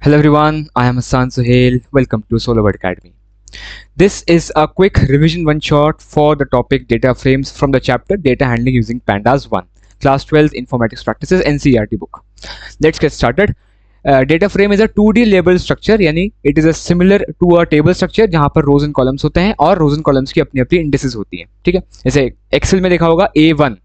Hello everyone, I am Hassan Suhail. Welcome to SoloWord Academy. This is a quick revision one shot for the topic data frames from the chapter Data Handling Using Pandas 1, Class 12 Informatics Practices NCERT book. Let's get started. Data frame is a 2D label structure, यानी it is a similar to a table structure जहाँ पर rows and columns होते हैं और rows and columns की अपनी अपनी indices होती हैं. ठीक है, जैसे Excel में देखा होगा A1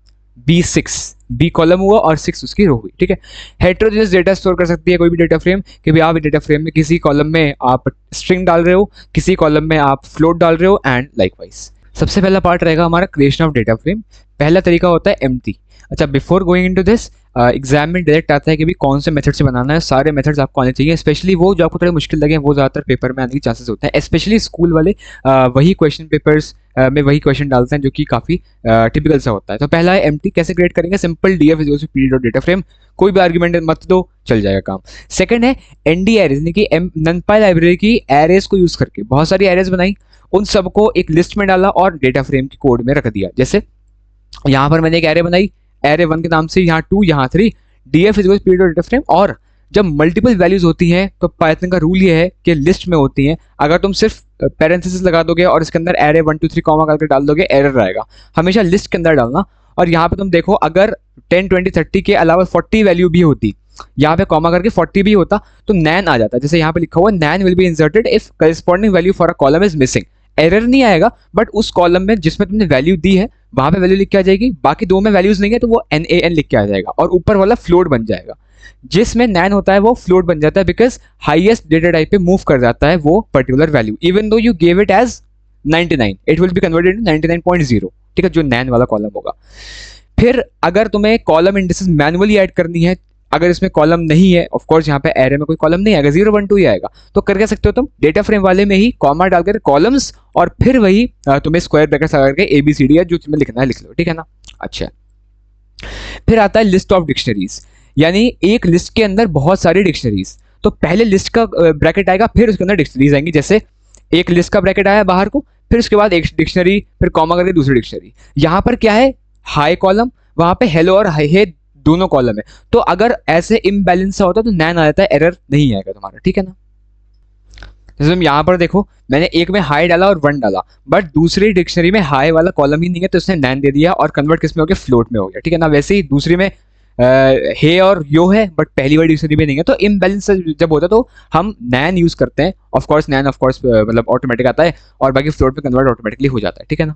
B6 बी कॉलम हुआ और 6 उसकी रो हुई. ठीक है, हेट्रोजेनस डेटा स्टोर कर सकती है कोई भी डेटा फ्रेम कि भी आप डेटा फ्रेम में किसी कॉलम में आप स्ट्रिंग डाल रहे हो, किसी कॉलम में आप फ्लोट डाल रहे हो एंड लाइकवाइज. सबसे पहला पार्ट रहेगा हमारा क्रिएशन ऑफ डेटा फ्रेम. पहला तरीका होता है एम्प्टी. अच्छा, before going into this exam में डायरेक्ट आता है कि भी कौन से मेथड से बनाना है. सारे मेथड्स आपको आने चाहिए, स्पेशली वो जो आपको थोड़े मुश्किल लगे वो ज़्यादातर पेपर में आने के चांसेस होते हैं. स्पेशली स्कूल वाले वही क्वेश्चन पेपर्स में वही क्वेश्चन डालते हैं जो कि काफ़ी टिपिकल सा होता है. तो पहला है एम्प्टी. कैसे क्रिएट करेंगे? Simple DF is period dot data frame. कोई भी आर्ग्यूमेंट मत दो, चल जाएगा काम. सेकंड है एनडी एरेज, यानी कि नंपाई लाइब्रेरी की एरेज को यूज़ करके बहुत सारी एरेज बनाई, उन सबको एक लिस्ट में डाला और डेटा फ्रेम की कोड में रख दिया. जैसे यहाँ पर मैंने एक एरे बनाई एरे 1 के नाम से, यहाँ 2 यहाँ 3, DF is period dot data frame. और जब मल्टीपल वैल्यूज होती हैं तो पाइथन का रूल ये है कि लिस्ट में होती हैं. अगर तुम सिर्फ पैरेंथेसिस लगा दोगे और इसके अंदर एरे 1 2 3 कॉमा करके डाल दोगे, एरर आएगा. हमेशा लिस्ट के अंदर डालना. और यहाँ पे तुम देखो, अगर 10 20 30 के अलावा 40 वैल्यू भी होती, यहाँ पे कॉमा करके 40 भी होता तो नैन आ जाता. जैसे यहाँ पे लिखा हुआ NaN will be inserted if corresponding value for a column is missing. Error नहीं आएगा, बट उस कॉलम में जिसमें तुमने वैल्यू दी है वहां पे वैल्यू लिख के आ जाएगी. बाकी दो में वैल्यूज नहीं है तो वो NaN लिख के आ जाएगा और ऊपर वाला फ्लोट बन जाएगा. जिसमें नैन होता है वो फ्लोट बन जाता है बिकॉज हाईएस्ट डेटा टाइप पे मूव कर जाता है वो particular value. Even though you gave it as 99, it will be converted into 99.0. ठीक है, जो नैन वाला कॉलम होगा. फिर अगर तुम्हें कॉलम इंडिसेस मैनुअली ऐड करनी है, अगर इसमें कॉलम नहीं है, ऑफ कोर्स यहाँ पे एरे में कोई कॉलम नहीं आएगा, 0 1 2 ही आएगा, तो कर क्या सकते हो तुम डेटा फ्रेम वाले में ही कॉमा डालकर कॉलम्स और फिर वही तुम्हें स्क्वायर ब्रैकेट्स लगा करके ABCD है जो तुम्हें लिखना है लिख लो. ठीक है ना. अच्छा, फिर आता है लिस्ट ऑफ डिक्शनरीज, यानी एक लिस्ट के अंदर बहुत सारी डिक्शनरीज. तो पहले लिस्ट का ब्रैकेट आएगा, फिर उसके अंदर डिक्शनरीज आएंगी. जैसे एक लिस्ट का ब्रैकेट आया बाहर को, फिर उसके बाद एक डिक्शनरी, फिर कॉमा करके दूसरी डिक्शनरी. यहाँ पर क्या है, हाई कॉलम, वहां पे हेलो और हे दोनों कॉलम है. तो अगर ऐसे इम्बैलेंस होता तो नैन आ जाता है, एरर नहीं आएगा तुम्हारा. ठीक है ना. जैसे तुम यहाँ पर देखो, मैंने एक में हाई डाला और 1 डाला, बट दूसरी डिक्शनरी में हाई वाला कॉलम ही नहीं है तो उसने नैन दे दिया और कन्वर्ट किस में हो गया, फ्लोट में हो गया. ठीक है ना. वैसे ही दूसरी में हे और यो है बट पहली वाली डिक्शनरी में नहीं है, तो इम्बैलेंस जब होता है तो हम नैन यूज करते हैं. Of course NaN of course मतलब ऑटोमेटिक आता है और बाकी फ्लोट में कन्वर्ट ऑटोमेटिकली हो जाता है. ठीक है ना.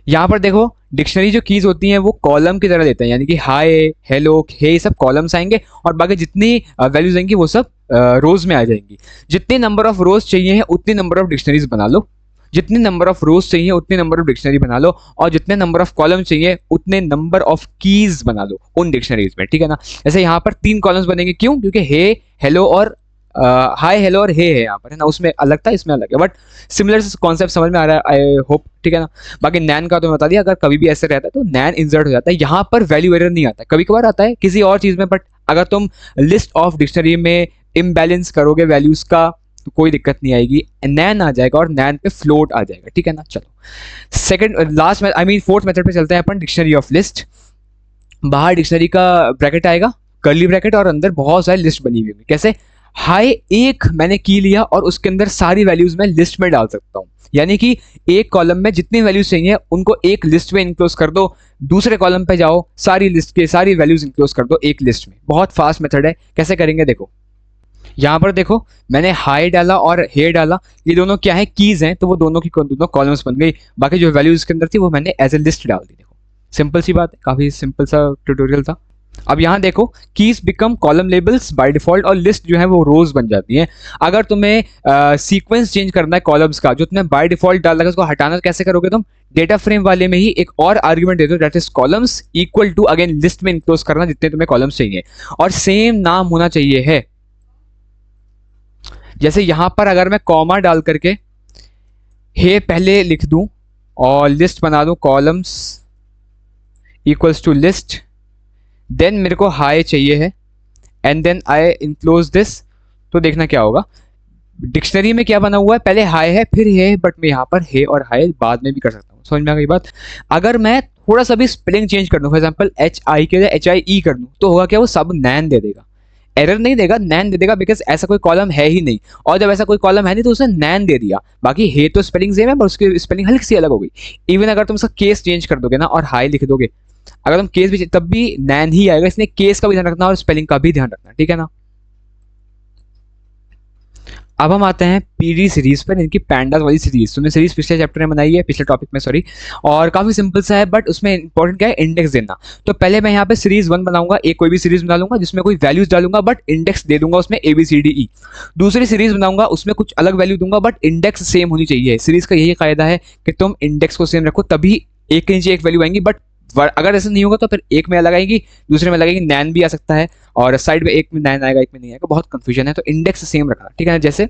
यहाँ पर देखो, डिक्शनरी जो कीज होती हैं वो कॉलम की तरह देते हैं, यानी कि हाई हेलो हे ये सब कॉलम्स आएंगे और बाकी जितनी वैल्यूज आएंगी वो सब रोज में आ जाएंगी. जितने नंबर ऑफ रोज चाहिए हैं उतनी नंबर ऑफ डिक्शनरीज बना लो, जितने नंबर ऑफ रोज चाहिए उतने नंबर ऑफ डिक्शनरी बना लो, और जितने नंबर ऑफ कॉलम चाहिए उतने नंबर ऑफ कीज बना लो उन डिक्शनरीज में. ठीक है ना. जैसे यहाँ पर 3 कॉलम्स बनेंगे, क्यों? क्योंकि हे हेलो और हाई हेलो और हे है यहाँ पर, है ना. उसमें अलग था, इसमें अलग है, बट सिमिलर कॉन्सेप्ट समझ में आ रहा है आई होप. ठीक है ना. बाकी नैन का तो बता दिया, अगर कभी भी ऐसे रहता है तो नैन इंसर्ट हो जाता है. यहाँ पर वैल्यू एरर नहीं आता है, कभी कभार आता है किसी और चीज में, बट अगर तुम लिस्ट ऑफ डिक्शनरी में इम्बैलेंस करोगे वैल्यूज का तो कोई दिक्कत नहीं आएगी, नैन आ जाएगा और नैन पे फ्लोट आ जाएगा. ठीक है ना. चलो second last I mean fourth method पे चलते हैं अपन. Dictionary of list. बाहर डिक्शनरी का ब्रैकेट आएगा, कर्ली ब्रैकेट, और अंदर बहुत सारी लिस्ट बनी हुई होगी. कैसे? हाई एक मैंने की लिया और उसके अंदर सारी वैल्यूज मैं लिस्ट में डाल सकता हूँ, यानी कि एक कॉलम में जितनी वैल्यूज चाहिए उनको एक लिस्ट में इनक्लोज कर दो, दूसरे कॉलम पे जाओ, सारी लिस्ट के सारी वैल्यूज इनक्लोज कर दो एक लिस्ट में. बहुत फास्ट मेथड है. कैसे करेंगे देखो, यहाँ पर देखो मैंने हाई डाला और हे डाला, ये दोनों क्या है, कीज हैं, तो वो दोनों की दोनों कॉलम्स बन गई. बाकी जो वैल्यूज के अंदर थी वो मैंने एज ए लिस्ट डाल दी. देखो सिंपल सी बात है, काफी सिंपल सा ट्यूटोरियल था. अब यहाँ देखो, keys become column labels by default और लिस्ट जो है वो रोज बन जाती है. अगर तुम्हें सीक्वेंस चेंज करना है कॉलम्स का, जो तुमने बाय डिफॉल्ट डाला है उसको हटाना कैसे करोगे तुम? डेटा फ्रेम वाले में ही एक और आर्ग्यूमेंट दे दो, that is columns equal to again list में इनक्लोज करना जितने तुम्हें कॉलम्स चाहिए, और सेम नाम होना चाहिए है. जैसे यहां पर अगर मैं कॉमा डाल करके हे पहले लिख दूं और लिस्ट बना दूं columns equals to list, then मेरे को हाई चाहिए है and then I enclose this, तो देखना क्या होगा. डिक्शनरी में क्या बना हुआ है, पहले हाई है फिर हे, बट मैं यहाँ पर हे और हाई बाद में भी कर सकता हूँ. समझ में आ गई बात. अगर मैं थोड़ा सा भी स्पेलिंग चेंज कर दूं, फॉर एग्जांपल HI के HIE कर दूं, तो होगा क्या, वो सब नैन दे देगा. एरर नहीं देगा, नैन दे देगा, बिकॉज ऐसा कोई कॉलम है ही नहीं, और जब ऐसा कोई कॉलम है नहीं तो उसने नैन दे दिया। बाकी है तो स्पेलिंग सेम है पर उसकी स्पेलिंग हल्की सी अलग हो गई। इवन अगर तुम उसका केस चेंज कर दोगे ना और हाई लिख दोगे, अगर तुम केस भी, तब भी नैन ही आएगा, इसलिए केस का भी ध्यान रखना और स्पेलिंग का भी ध्यान रखना, ठीक है ना। अब हम आते हैं पीडी सीरीज पर, इनकी पैंडास वाली सीरीज। तुमने सीरीज पिछले चैप्टर में बनाई है, पिछले टॉपिक में सॉरी, और काफी सिंपल सा है, बट उसमें इंपॉर्टेंट क्या है, इंडेक्स देना। तो पहले मैं यहाँ पे सीरीज 1 बनाऊंगा, एक कोई भी सीरीज बना लूंगा जिसमें कोई वैल्यूज डालूंगा बट इंडेक्स दे दूंगा उसमें ABCDE। दूसरी सीरीज बनाऊंगा, उसमें कुछ अलग वैल्यू दूंगा बट इंडेक्स सेम होनी चाहिए। सीरीज का यही कायदा है कि तुम इंडेक्स को सेम रखो, तभी एक के नीचे एक वैल्यू आएंगी, बट अगर ऐसा नहीं होगा तो फिर एक में अलग आएगी, दूसरे में लगेगी, नैन भी आ सकता है, और साइड में एक में नैन आएगा एक में नहीं आएगा, बहुत कंफ्यूजन है। तो इंडेक्स सेम रखना, ठीक है। जैसे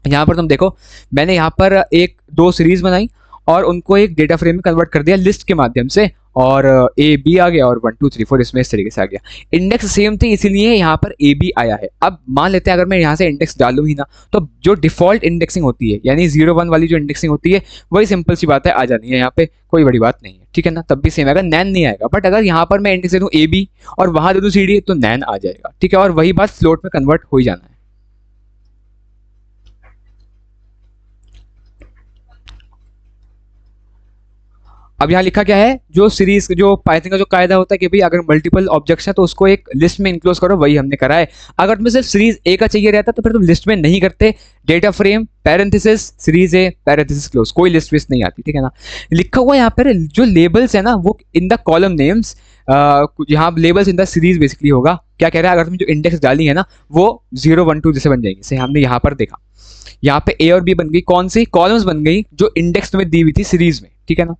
यहाँ पर तुम देखो, मैंने यहाँ पर एक दो सीरीज बनाई और उनको एक डेटा फ्रेम में कन्वर्ट कर दिया लिस्ट के माध्यम से, और AB आ गया और 1 2 3 4 इसमें इस तरीके से आ गया। इंडेक्स सेम थी इसीलिए यहाँ पर AB आया है। अब मान लेते हैं अगर मैं यहाँ से इंडेक्स डालूं ही ना, तो जो डिफॉल्ट इंडेक्सिंग होती है, यानी 0 1 वाली जो इंडेक्सिंग होती है, वही सिंपल सी बात है आ जानी है, यहाँ पे कोई बड़ी बात नहीं है, ठीक है ना। तब भी सेम आएगा, नैन नहीं आएगा। बट अगर यहाँ पर मैं इंडेक्स दे दूँ AB और वहां दे दूँ CD तो नैन आ जाएगा, ठीक है। और वही बात फ्लोट में कन्वर्ट हो ही जाना है। अब यहाँ लिखा क्या है, जो सीरीज जो पाइथन का जो कायदा होता है कि भाई अगर मल्टीपल ऑब्जेक्ट्स है तो उसको एक लिस्ट में इंक्लोज करो, वही हमने करा है। अगर तुम्हें सिर्फ सीरीज ए का चाहिए रहता तो फिर तुम लिस्ट में नहीं करते, data frame parenthesis series A parenthesis close, कोई लिस्ट विस्ट नहीं आती, ठीक है ना। लिखा हुआ यहाँ पर जो लेबल्स है ना वो इन द कॉलम नेम्स, यहाँ labels in the series basically होगा। क्या कह रहा है, अगर तुम जो इंडेक्स डाली है ना वो 0 1 2 जैसे बन जाएगी, जैसे हमने यहाँ पर देखा, यहाँ पे ए और बी बन गई, कौन सी कॉलम्स बन गई जो इंडेक्स तुम्हें दी हुई थी सीरीज में, ठीक है ना।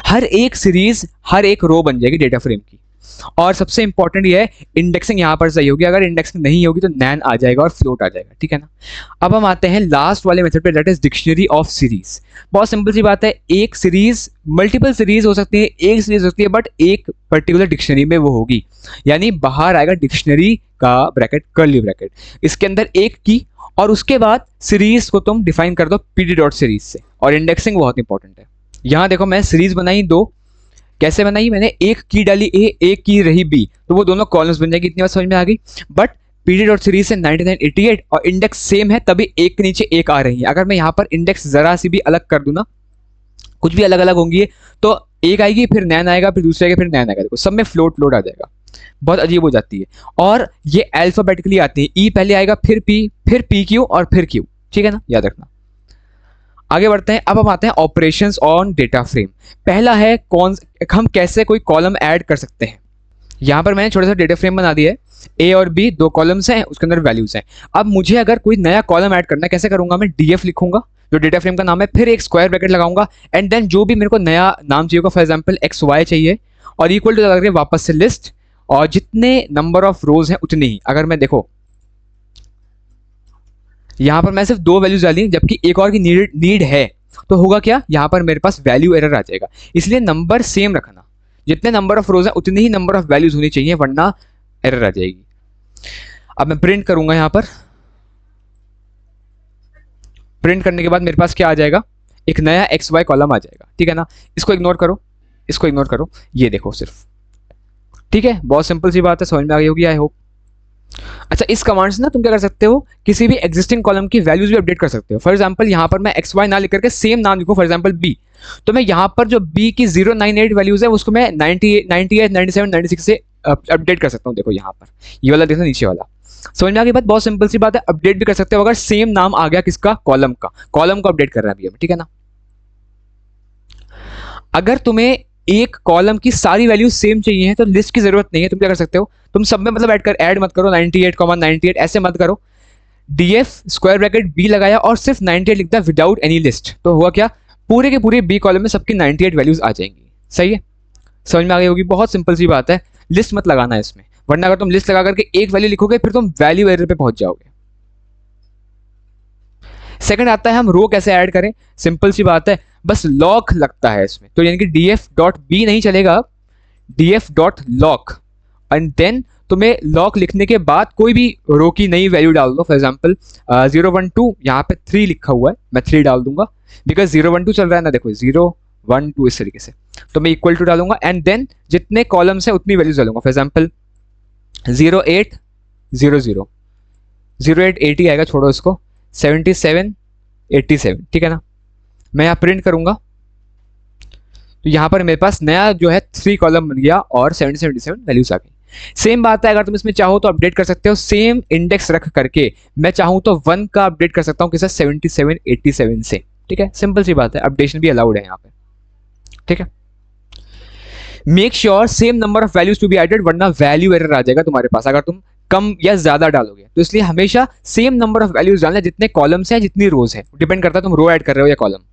हर एक सीरीज हर एक रो बन जाएगी डेटा फ्रेम की। और सबसे इंपॉर्टेंट ये है, इंडेक्सिंग यहां पर सही होगी, अगर इंडेक्सिंग नहीं होगी तो नैन आ जाएगा और फ्लोट आ जाएगा, ठीक है ना। अब हम आते हैं लास्ट वाले मेथड पे, that is dictionary of series. बहुत सिंपल सी बात है, एक सीरीज मल्टीपल सीरीज हो सकती है, एक सीरीज हो सकती है, बट एक पर्टिकुलर डिक्शनरी में वो होगी, यानी बाहर आएगा डिक्शनरी का ब्रैकेट कर्ली ब्रैकेट, इसके अंदर एक की, और उसके बाद सीरीज को तुम डिफाइन कर दो pd डॉट सीरीज से। और इंडेक्सिंग बहुत इंपॉर्टेंट है। यहाँ देखो मैं सीरीज बनाई दो, कैसे बनाई, मैंने एक की डाली ए, एक की रही बी, तो वो दोनों कॉलम्स बन जाएगी, इतनी बात समझ में आ गई। बट pd डॉट सीरीज से 9988 और इंडेक्स सेम है, तभी एक के नीचे एक आ रही है। अगर मैं यहाँ पर इंडेक्स जरा सी भी अलग कर दूं ना, कुछ भी अलग अलग होंगी, तो एक आएगी फिर नैन आएगा, फिर दूसरे आएगा फिर नैन आएगा, देखो सब में फ्लोट लोड आ जाएगा, बहुत अजीब हो जाती है। और ये अल्फाबेटिकली आती है, ई पहले आएगा फिर पी, फिर पी क्यू और फिर क्यू, ठीक है ना, याद रखना। आगे बढ़ते हैं, अब हम आते हैं ऑपरेशंस ऑन डेटा फ्रेम। पहला है कौन, हम कैसे कोई कॉलम ऐड कर सकते हैं। यहाँ पर मैंने छोटा सा डेटा फ्रेम बना दिया है, ए और बी दो कॉलम्स हैं, उसके अंदर वैल्यूज हैं। अब मुझे अगर कोई नया कॉलम ऐड करना है, कैसे करूंगा, मैं डीएफ लिखूंगा जो डेटा फ्रेम का नाम है, फिर एक स्क्वायर ब्रैकेट लगाऊंगा, एंड देन जो भी मेरे को नया नाम चाहिए होगा, फॉर एग्जाम्पल XY चाहिए, और इक्वल टू लगा के वापस से लिस्ट, और जितने नंबर ऑफ रोज हैं उतनी ही। अगर मैं देखो यहाँ पर मैं सिर्फ दो वैल्यूज डाली, जबकि एक और की नीड है, तो होगा क्या, यहाँ पर मेरे पास वैल्यू एरर आ जाएगा। इसलिए नंबर सेम रखना, जितने नंबर ऑफ रोज है उतनी ही नंबर ऑफ वैल्यूज होनी चाहिए, वरना एरर आ जाएगी। अब मैं प्रिंट करूंगा, यहाँ पर प्रिंट करने के बाद मेरे पास क्या आ जाएगा, एक नया XY कॉलम आ जाएगा, ठीक है ना। इसको इग्नोर करो, इसको इग्नोर करो, ये देखो सिर्फ, ठीक है। बहुत सिंपल सी बात है, समझ में आ गई होगी आई होप। अच्छा, इस कमांड से ना तुम क्या कर सकते हो, किसी भी एग्जिस्टिंग कॉलम की वैल्यूज भी अपडेट कर सकते हो। फॉर एग्जांपल यहाँ पर मैं XY ना लिख करके सेम नाम लिखूं, फॉर एग्जांपल B, तो मैं यहाँ पर जो B की 098 वैल्यूज है उसको मैं 98 98 97 96 से अपडेट कर सकता हूँ। देखो यहाँ पर ये वाला देखो, नीचे वाला, समझ में आ गई बात। बहुत सिंपल सी बात है, अपडेट भी कर सकते हो अगर सेम नाम आ गया, किसका, कॉलम का, कॉलम को अपडेट कर रहा है अभी, ठीक है ना। अगर तुम्हें एक कॉलम की सारी वैल्यूज सेम चाहिए तो लिस्ट की जरूरत नहीं है, तुम क्या कर सकते हो, तुम सब में मतलब ऐड मत करो, 98,98 ऐसे मत करो, डीएफ स्क्वायर ब्रैकेट बी लगाया और सिर्फ 98 लिखता विदाउट एनी लिस्ट, तो हुआ क्या, पूरे के पूरे बी कॉलम में सबकी 98 वैल्यूज आ जाएंगी। सही है, समझ में आ गई होगी। बहुत सिंपल सी बात है, लिस्ट मत लगाना है इसमें, वरना अगर तुम लिस्ट लगा करके एक वैल्यू लिखोगे फिर तुम वैल्यू एरर पे पहुंच जाओगे। सेकंड आता है हम रो कैसे ऐड करें, सिंपल सी बात है, बस लॉक लगता है इसमें, तो यानी कि df डॉट बी नहीं चलेगा, df dot loc, and then तुम्हें लॉक लिखने के बाद कोई भी रो की नई वैल्यू डाल दो। फॉर एग्जांपल 012, यहाँ पे 3 लिखा हुआ है, मैं 3 डाल दूंगा, बिकॉज 012 चल रहा है ना, देखो 012 इस तरीके से, तो मैं इक्वल टू डालूंगा, एंड देन जितने कॉलम्स है उतनी वैल्यूज डालूंगा। फॉर एग्जांपल 0800, 0880 आएगा, छोड़ो इसको, 7787, ठीक है ना। मैं यहाँ प्रिंट करूंगा तो यहाँ पर मेरे पास नया जो है 3 कॉलम बन गया और 77 वैल्यूज आ गई। सेम बात है, अगर तुम इसमें चाहो तो अपडेट कर सकते हो, सेम इंडेक्स रख करके मैं चाहूँ तो 1 का अपडेट कर सकता हूँ किसे, 7787 से, ठीक है। सिंपल सी बात है, अपडेशन भी अलाउड है यहाँ पे, ठीक है। Make sure same number of values to be added, वरना वैल्यू एरर आ जाएगा तुम्हारे पास अगर तुम कम या ज्यादा डालोगे। तो इसलिए हमेशा सेम नंबर ऑफ वैल्यूज डालना, जितने कॉलम्स हैं जितनी रोज है, डिपेंड करता है तुम रो ऐड कर रहे हो या कॉलम।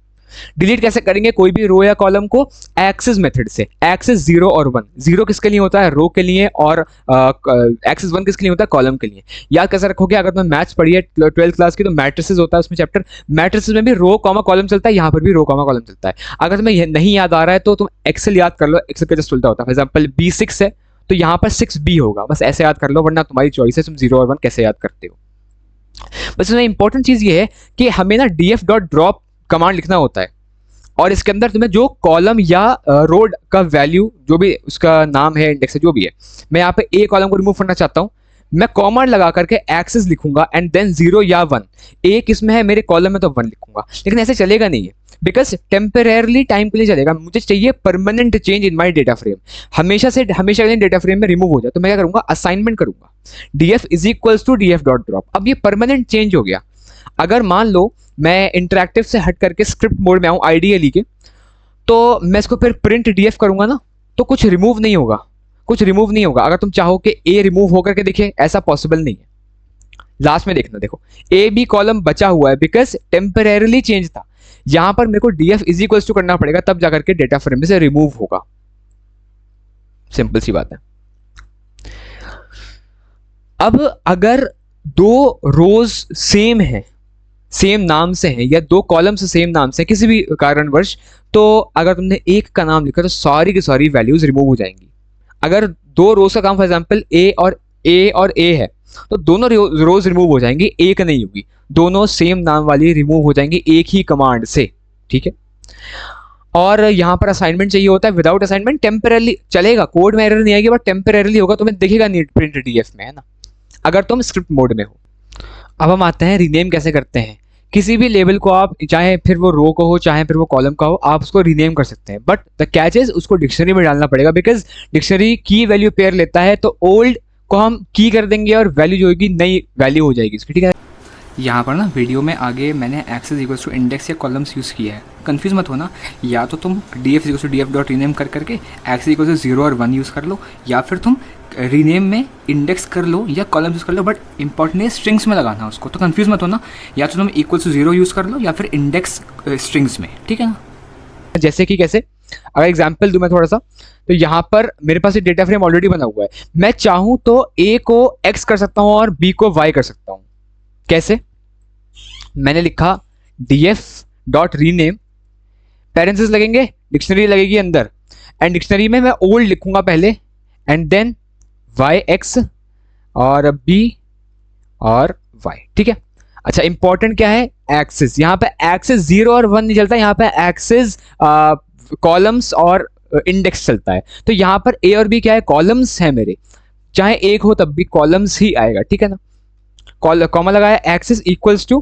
डिलीट कैसे करेंगे कोई भी रो या कॉलम को, एक्सेस मेथड से। एक्सेस 0 और 1, 0 किसके लिए होता है, रो के लिए, और एक्सेस 1 किसके लिए होता है, कॉलम के लिए। याद कैसे रखोगे, अगर तुम्हें मैथ्स पढ़ी है 12th क्लास की तो मैट्रिसेस होता है उसमें चैप्टर, मैट्रिसेस में भी रो कॉमा कॉलम चलता है, यहाँ पर भी रो कॉमा कॉलम चलता है। अगर तुम्हें यह नहीं याद आ रहा है तो तुम एक्सेल याद कर लो, एक्सेल का जस्ट उल्टा होता है। फॉर एग्जाम्पल B6 है तो यहाँ पर 6B होगा, बस ऐसे याद कर लो, वरना तुम्हारी चॉइस है तुम 0 और 1 कैसे याद करते हो। बस इसमें इंपॉर्टेंट चीज ये है कि हमें ना df.drop कमांड लिखना होता है, और इसके अंदर तुम्हें जो कॉलम या रो का वैल्यू, जो भी उसका नाम है, इंडेक्स है, जो भी है, मैं यहाँ पे ए कॉलम को रिमूव करना चाहता हूँ, मैं कॉमा लगा करके एक्सेस लिखूंगा एंड देन 0 या 1। ए किसमें है, मेरे कॉलम में, तो 1 लिखूंगा। लेकिन ऐसे चलेगा नहीं है, बिकॉज टेम्परेरली टाइम के लिए चलेगा, मुझे चाहिए permanent change in my data frame, हमेशा से हमेशा के लिए डेटा फ्रेम में रिमूव हो जाए। तो मैं क्या करूंगा, असाइनमेंट करूंगा, df is equals to df.drop। अब ये परमानेंट चेंज हो गया। अगर मान लो मैं इंटरैक्टिव से हट करके स्क्रिप्ट मोड में आऊं आईडीएली के, तो मैं इसको फिर प्रिंट डीएफ करूंगा ना, तो कुछ रिमूव नहीं होगा, कुछ रिमूव नहीं होगा। अगर तुम चाहो कि ए रिमूव होकर के दिखे, ऐसा पॉसिबल नहीं है। लास्ट में देखना, देखो ए बी कॉलम बचा हुआ है बिकॉज टेम्परेरली चेंज था। यहां पर मेरे को डीएफ इज इक्वल्स टू करना पड़ेगा, तब जाकर के डेटा फ्रेम में से रिमूव होगा। सिंपल सी बात है। अब अगर दो रोज सेम है, सेम नाम से हैं, या दो कॉलम्स सेम नाम से किसी भी कारणवश, तो अगर तुमने एक का नाम लिखा तो सारी की सारी वैल्यूज रिमूव हो जाएंगी। अगर दो रोज का काम फॉर एग्जांपल ए और ए है, तो दोनों रोज रिमूव हो जाएंगी, एक नहीं होगी, दोनों सेम नाम वाली रिमूव हो जाएंगी एक ही कमांड से, ठीक है। और यहाँ पर असाइनमेंट चाहिए होता है, विदाउट असाइनमेंट टेम्परेरली चलेगा, कोड में एरर नहीं आएगी, बट टेम्परेरली होगा, तुम्हें दिखेगा नहीं प्रिंट डीएफ में, है ना, अगर तुम स्क्रिप्ट मोड में हो। अब हम आते हैं रीनेम कैसे करते हैं। किसी भी लेबल को आप, चाहे फिर वो रो का हो चाहे फिर वो कॉलम का हो, आप उसको रीनेम कर सकते हैं, बट द कैच इज उसको डिक्शनरी में डालना पड़ेगा, बिकॉज डिक्शनरी की वैल्यू पेयर लेता है, तो ओल्ड को हम की कर देंगे और वैल्यू जो होगी नई वैल्यू हो जाएगी इसकी, ठीक है। यहाँ पर ना वीडियो में आगे मैंने एक्सेस इक्वल्स टू इंडेक्स या कॉलम्स यूज़ किया है, कंफ्यूज मत होना। या तो तुम df equals to df dot rename कर करके एक्सेस इक्वल्स टू 0 और 1 यूज़ कर लो, या फिर तुम रीनेम में इंडेक्स कर लो या कॉलम्स यूज़ कर लो, बट इंपॉर्टेंट है स्ट्रिंग्स में लगाना उसको, तो कंफ्यूज मत होना। या तो तुम इक्वल्स टू 0 यूज़ कर लो या फिर इंडेक्स स्ट्रिंग्स में, ठीक है ना। जैसे कि कैसे, अगर एग्जाम्पल दूं मैं थोड़ा सा, तो यहाँ पर मेरे पास एक डेटा फ्रेम ऑलरेडी बना हुआ है, मैं चाहूं तो ए को x कर सकता हूं और बी को y कर सकता हूं। कैसे, मैंने लिखा df डॉट रीनेम, पैरेंथेसिस लगेंगे, डिक्शनरी लगेगी अंदर, एंड डिक्शनरी में मैं ओल्ड लिखूंगा पहले, एंड देन yx और b और y, ठीक है। अच्छा, इंपॉर्टेंट क्या है, एक्सेस। यहाँ पे एक्सेस 0 और 1 नहीं चलता, यहाँ पे एक्सेस कॉलम्स और इंडेक्स चलता है। तो यहाँ पर ए और बी क्या है, कॉलम्स है मेरे, चाहे एक हो तब भी कॉलम्स ही आएगा, ठीक है ना। कॉमा लगाया, एक्सेस इक्वल्स टू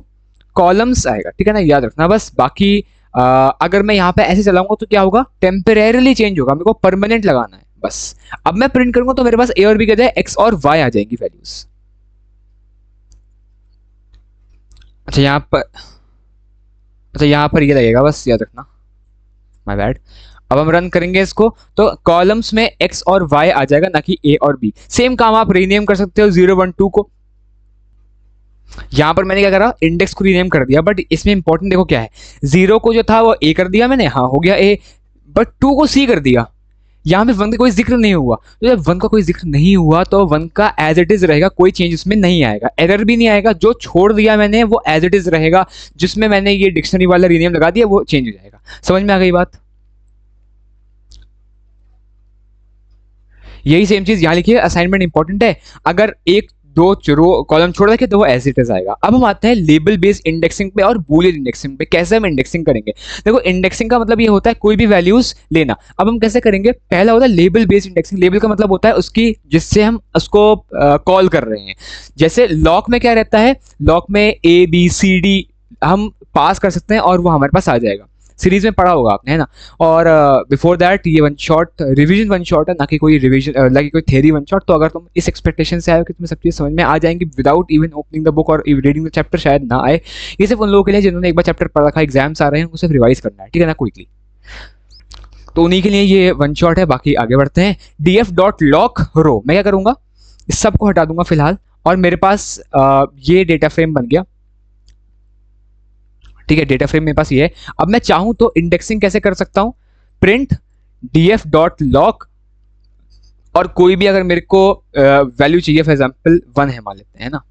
कॉलम्स आएगा, ठीक है ना, याद रखना बस। बाकी अगर मैं यहाँ पे ऐसे चलाऊंगा तो क्या होगा, टेम्परेरली चेंज होगा, मेरे को परमानेंट लगाना है बस। अब मैं प्रिंट करूंगा तो मेरे पास ए और बी के जाए एक्स और वाई आ जाएंगी वैल्यूज। अच्छा यहाँ पर ये लगेगा, बस याद रखना, माय बैड। अब हम रन करेंगे इसको तो कॉलम्स में x और y आ जाएगा, ना कि a और b। सेम काम आप रीनेम कर सकते हो 0 1 2 को। यहां पर मैंने क्या करा, इंडेक्स को रीनेम कर दिया, बट इसमें इंपॉर्टेंट देखो क्या है, 0 को जो था वो a कर दिया मैंने, हाँ हो गया a, बट 2 को c कर दिया। यहाँ पे 1 का कोई जिक्र नहीं हुआ, तो जब 1 का कोई जिक्र नहीं हुआ तो 1 का एज इट इज रहेगा, कोई चेंज उसमें नहीं आएगा, एरर भी नहीं आएगा। जो छोड़ दिया मैंने वो एज इट इज रहेगा, जिसमें मैंने ये डिक्शनरी वाला रीनेम लगा दिया वो चेंज हो जाएगा। समझ में आ गई बात। यही सेम चीज यहाँ लिखिए, असाइनमेंट इंपॉर्टेंट है। अगर एक दो रो कॉलम छोड़ रखे तो वो एज इट इज आएगा। अब हम आते हैं लेबल बेस्ड इंडेक्सिंग पे और बूलियन इंडेक्सिंग पे। कैसे हम इंडेक्सिंग करेंगे? देखो इंडेक्सिंग का मतलब ये होता है कोई भी वैल्यूज लेना। अब हम कैसे करेंगे? पहला होता है लेबल बेस्ड इंडेक्सिंग। लेबल का मतलब होता है उसकी जिससे हम उसको कॉल कर रहे हैं। जैसे लॉक में क्या रहता है? लॉक में ए बी सी डी हम पास कर सकते हैं और वो हमारे पास आ जाएगा। सीरीज में पढ़ा होगा आपने, है ना? और बिफोर दैट ये one shot revision one shot है, ना कि कोई रिवीजन ना कि कोई थ्योरी वन शॉट। तो अगर तुम इस एक्सपेक्टेशन से आए कि तुम्हें सब चीज़ समझ में आ जाएंगी without even opening the book और रीडिंग द चैप्टर, शायद ना आए। ये सिर्फ उन लोगों के लिए जिन्होंने एक बार चैप्टर पढ़ रखा, एग्जाम्स आ रहे हैं, उनको सिर्फ रिवाइज करना है, ठीक है ना, क्विकली। तो उन्हीं के लिए ये वन शॉट है। बाकी आगे बढ़ते हैं। df डॉट लॉक रो, मैं क्या करूंगा? इस सब को हटा दूंगा फिलहाल, और मेरे पास ये डेटा फ्रेम बन गया, ठीक है। डेटा फ्रेम मेरे पास ये है। अब मैं चाहूं तो इंडेक्सिंग कैसे कर सकता हूं? प्रिंट df डॉट लॉक, और कोई भी अगर मेरे को वैल्यू चाहिए, फॉर एग्जांपल 1 है मान लेते हैं ना,